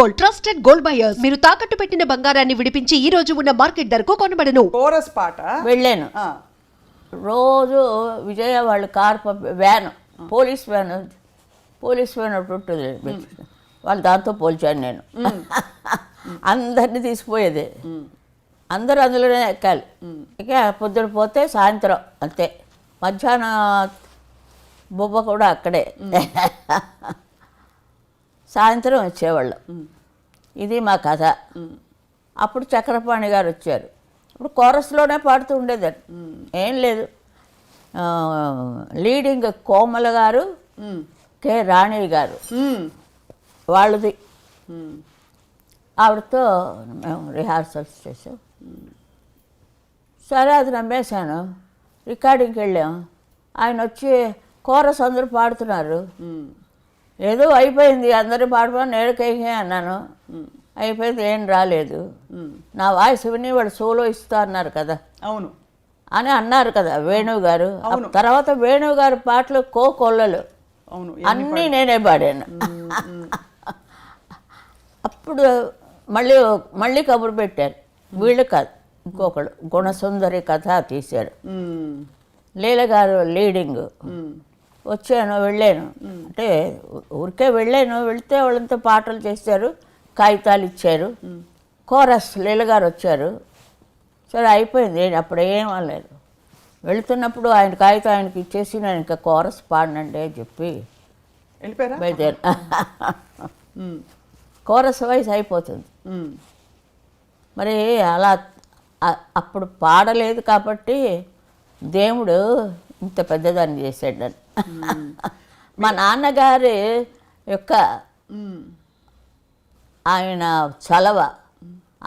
Gold trusted gold buyers మీరు తాకట్టు పెట్టిన బంగారాన్ని విడిపించి ఈ రోజు ఉన్న మార్కెట్ ధరకు కొనబడను. కోరస్ పాట వెళ్ళాను. రోజు విజయ వాళ్ళు వ్యాన్ పోలీస్ వ్యాన్ ఒకటి ఉంటుంది, వాళ్ళు దాంతో పోల్చాను నేను. అందరినీ తీసిపోయేది, అందరూ అందులోనే ఎక్కాలి. ఇక పొద్దున పోతే సాయంత్రం అంతే, మధ్యాహ్నం బొబ్బ కూడా అక్కడే. సాయంత్రం వచ్చేవాళ్ళం. ఇది మా కథ. అప్పుడు చక్రపాణి గారు వచ్చారు. ఇప్పుడు కోరస్లోనే పాడుతూ ఉండేదాన్ని, ఏం లేదు. లీడింగ్ కోమల గారు, కె రాణి గారు వాళ్ళది. ఆవిడతో మేము రిహార్సల్స్ చేసాం. సరే అది నమ్మేశాను. రికార్డింగ్కి వెళ్ళాం. ఆయన వచ్చి కోరస్ అందరూ పాడుతున్నారు, ఏదో అయిపోయింది, అందరూ పాడుకొని నేడుకైతే అన్నాను. అయిపోయింది, ఏం రాలేదు. నా వాయిస్ విని వాడు సోలో ఇస్తా అన్నారు కదా, అవును అని అన్నారు కదా వేణువు గారు. తర్వాత వేణువు గారు పాటలు కోకొల్లలు అన్నీ నేనే పాడాను. అప్పుడు మళ్ళీ కబురు పెట్టారు, వీళ్ళు కాదు ఇంకొకడు గుణసుందరి కథ తీశారు. లీల గారు లీడింగ్. వచ్చాను, వెళ్ళాను. అంటే ఊరికే వెళ్ళాను. వెళితే వాళ్ళంతా పాటలు చేశారు, కాగితాలు ఇచ్చారు. కోరస్ లీల గారు వచ్చారు. సరే అయిపోయింది, నేను అప్పుడు ఏం అనలేదు. వెళుతున్నప్పుడు ఆయన కాగితం ఆయనకి ఇచ్చేసి నేను ఇంకా కోరస్ పాడనండి అని చెప్పి బయలుదేరు. కోరస్ వయసు అయిపోతుంది మరి. అలా అప్పుడు పాడలేదు కాబట్టి దేవుడు ఇంత పెద్దదాన్ని చేశాడు నన్ను. మా నాన్నగారి యొక్క ఆయన చలవ,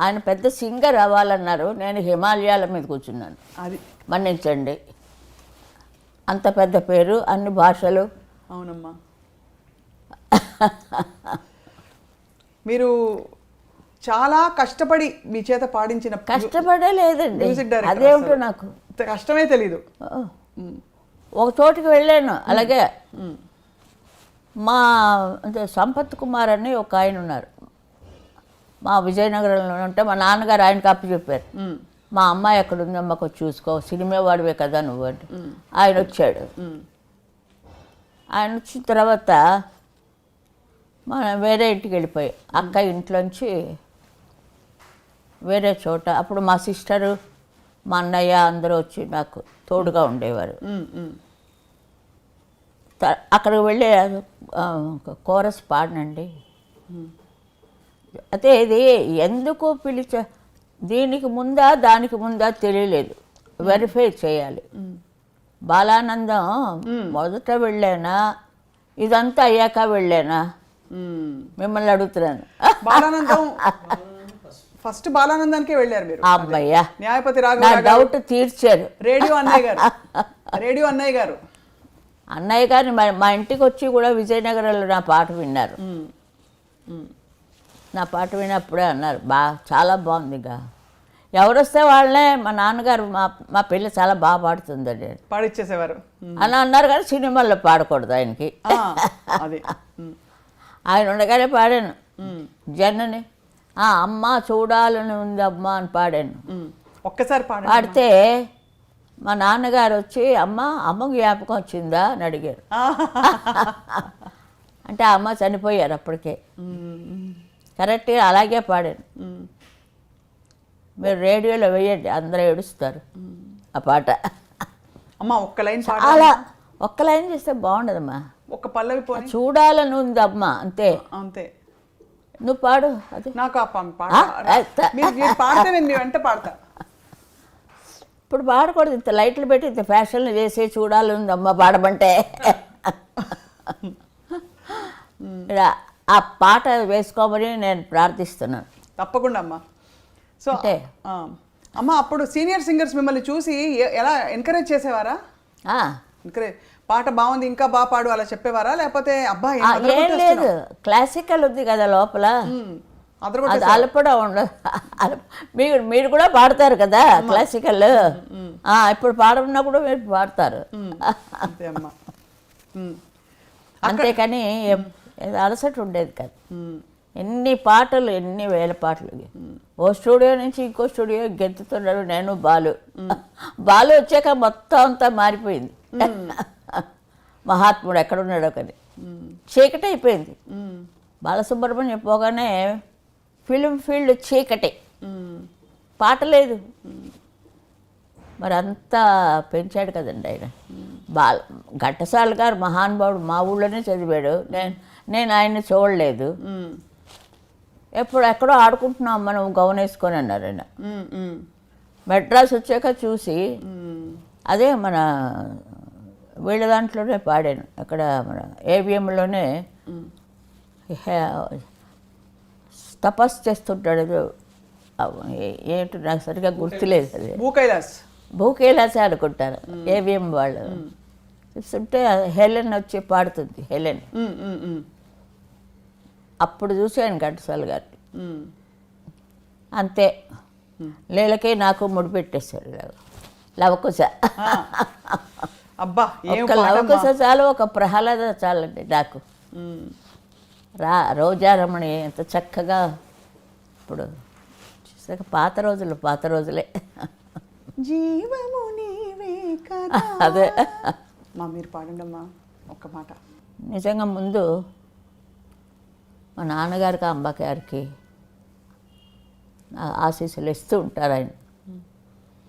ఆయన పెద్ద సింగర్ అవ్వాలన్నారు. నేను హిమాలయాల మీద కూర్చున్నాను. అది మన్నించండి, అంత పెద్ద పేరు, అన్ని భాషలు. అవునమ్మా. మీరు చాలా కష్టపడి మీ చేత పాడించిన. కష్టపడే లేదండి, అదేమిటో నాకు కష్టమే తెలీదు. ఒక చోటుకి వెళ్ళాను. అలాగే మా సంపత్ కుమార్ అని ఒక ఆయన ఉన్నారు, మా విజయనగరంలో ఉంటే. మా నాన్నగారు ఆయనకి అప్పు చెప్పారు, మా అమ్మాయి ఎక్కడ ఉందమ్మా కొంచెం చూసుకో, సినిమా వాడివే కదా నువ్వు అంటే. ఆయన వచ్చాడు. ఆయన వచ్చిన తర్వాత మనం వేరే ఇంటికి వెళ్ళిపోయి, అక్క ఇంట్లోంచి వేరే చోట. అప్పుడు మా సిస్టరు, మా అన్నయ్య అందరూ వచ్చి నాకు తోడుగా ఉండేవారు. అక్కడికి వెళ్ళి కోరస్ పాడనండి. అయితే ఇది ఎందుకు దీనికి ముందా దానికి ముందా తెలియలేదు, వెరిఫై చేయాలి. బాలానందం మొదట వెళ్ళానా, ఇదంతా అయ్యాక వెళ్ళానా, మిమ్మల్ని అడుగుతున్నాను. బాలానందం ఫస్ట్ బాలానందానికే వెళ్ళారు మీరు. అమ్మయ్యా, న్యాయపతి నా డౌట్ తీర్చారు. రేడియో అన్నయ్య గారు అన్నయ్య గారిని మా ఇంటికి వచ్చి కూడా విజయనగరంలో నా పాట విన్నారు. నా పాట విన్నప్పుడే అన్నారు, చాలా బాగుందిగా. ఎవరు వస్తే వాళ్ళనే మా నాన్నగారు మా పిల్ల చాలా బాగా పాడుతుందండి పాడిచ్చేసేవారు అని అన్నారు. కానీ సినిమాల్లో పాడకూడదు ఆయనకి. ఆయన ఉండగానే పాడాను. జనని అమ్మ చూడాలని ఉంది అమ్మ అని పాడాను. ఒక్కసారి పాడితే మా నాన్నగారు వచ్చి అమ్మ జ్ఞాపకం వచ్చిందా అని అడిగారు. అంటే అమ్మ చనిపోయారు అప్పటికే. కరెక్ట్గా అలాగే పాడాను. మీరు రేడియోలో వేయండి, అందరూ ఏడుస్తారు ఆ పాట. అమ్మా ఒక్క లైన్ అలా ఒక్క లైన్ చేస్తే బాగుండదమ్మా. ఒక పల్లవి చూడాలని ఉంది అమ్మ, అంతే అంతే. నువ్వు పాడు. అది నాకు వెంట పాడతా. ఇప్పుడు పాడకూడదు, ఇంత లైట్లు పెట్టి ఇంత ఫ్యాషన్లు చేసి చూడాలని ఉంది అమ్మ పాడమంటే. ఆ పాట వేసుకోమని నేను ప్రార్థిస్తున్నాను. తప్పకుండా అమ్మా. సో అమ్మ అప్పుడు సీనియర్ సింగర్స్ మిమ్మల్ని చూసి ఎలా ఎంకరేజ్ చేసేవారా? ఎంకరేజ్, పాట బాగుంది ఇంకా బాగా పాడు అలా చెప్పేవారా? లేకపోతే అబ్బాయి ఏం లేదు, క్లాసికల్ ఉంది కదా లోపల, అది అలపడం ఉండదు. మీరు కూడా పాడతారు కదా క్లాసికల్. ఇప్పుడు పాడమన్నప్పుడు మీరు పాడతారు అంతేకాని అలసట ఉండేది కాదు. ఎన్ని పాటలు, ఎన్ని వేల పాటలు. ఓ స్టూడియో నుంచి ఇంకో స్టూడియో గెంతుతున్నాడు నేను బాలు. బాలు వచ్చాక మొత్తం అంతా మారిపోయింది. మహాత్ముడు ఎక్కడున్నాడో కానీ చీకటి అయిపోయింది. బాలసుబ్రహ్మణ్యం పోగానే ఫిలిం ఫీల్డ్ చీకటి, పాట లేదు. మరి అంతా పెంచాడు కదండి ఆయన. ఘంటసాల గారు మహానుభావుడు, మా ఊళ్ళోనే చదివాడు. నేను ఆయన్ని చూడలేదు. ఎక్కడో ఆడుకుంటున్నాం మనం గౌన్ వేసుకొని అన్నారు ఆయన. మెడ్రాస్ వచ్చాక చూసి అదే మన వీళ్ళ దాంట్లోనే పాడాను. అక్కడ మన ఏవిఎంలోనే తపస్సు చేస్తుంటాడు. ఏంటో నాకు సరిగ్గా గుర్తులేదు. అది భూకైలాసే అనుకుంటారు ఏవిఎం వాళ్ళు. చూస్తుంటే హెలెన్ వచ్చి పాడుతుంది. హెలెన్ అప్పుడు చూశాను ఘంటసాల గారిని. అంతే, లీలకే నాకు ముడిపెట్టేశారు లవకుశ. ఒక లవకుశ చాలు, ఒక ప్రహ్లాద చాలండి నాకు. రోజారమణి ఎంత చక్కగా. ఇప్పుడు చూసాక పాత రోజులే. జీవము నీవే కదా. అదే మీరు పాడండి అమ్మా ఒక్క మాట. నిజంగా ముందు మా నాన్నగారికి అంబగారికి ఆశీస్సులు ఇస్తూ ఉంటారు ఆయన.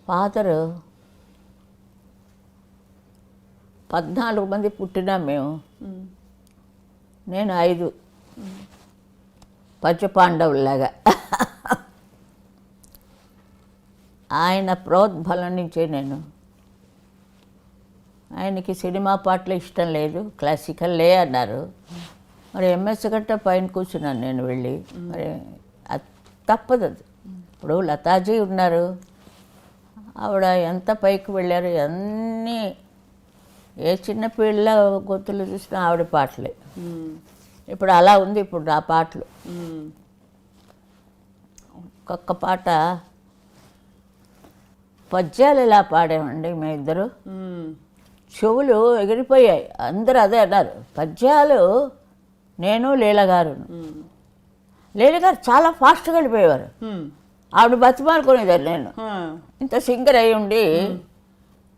ఫాదరు 14 మంది పుట్టినా మేము, నేను 5 పంచపాండవుల్లాగా. ఆయన ప్రోద్బలం నుంచే నేను. ఆయనకి సినిమా పాటలు ఇష్టం లేదు, క్లాసికల్లే అన్నారు. మరి ఎంఎస్ గట్ట పైన కూర్చున్నాను నేను వెళ్ళి. మరి అది తప్పదు. అది ఇప్పుడు లతాజీ ఉన్నారు, ఆవిడ ఎంత పైకి వెళ్ళారు. అన్నీ ఏ చిన్న పిల్ల గొంతులు చూసినా ఆవిడ పాటలే. ఇప్పుడు అలా ఉంది ఇప్పుడు ఆ పాటలు. ఒక్కొక్క పాట పద్యాలు ఎలా పాడామండి మేమిద్దరు. చెవులు ఎగిరిపోయాయి. అందరూ అదే అన్నారు. పద్యాలు నేను లీలగారు. లీలగారు చాలా ఫాస్ట్గా వెళ్ళిపోయేవారు. ఆవిడ బతిమాలుకునేదాన్ని నేను. ఇంత సింగర్ అయి ఉండి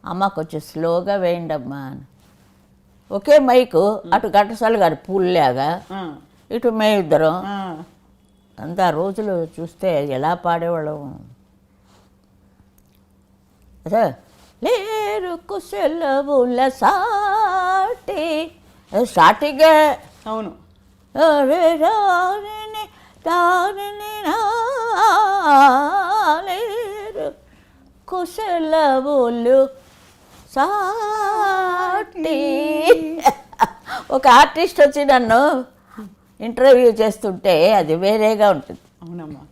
అమ్మ కొంచెం స్లోగా వేయండి అమ్మా అని. ఒకే మైకు, అటు ఘంటసాల గారు పూల్లాగా, ఇటు మేమిద్దరం. అంత రోజులు చూస్తే ఎలా పాడేవాళ్ళం. అదే లేరు కుశలవుల సాటి స్టార్టింగే. అవును. లేరు కుశలవులు సాటి. ఒక ఆర్టిస్ట్ వచ్చి నన్ను ఇంటర్వ్యూ చేస్తుంటే అది వేరేగా ఉంటుంది. అవునమ్మా.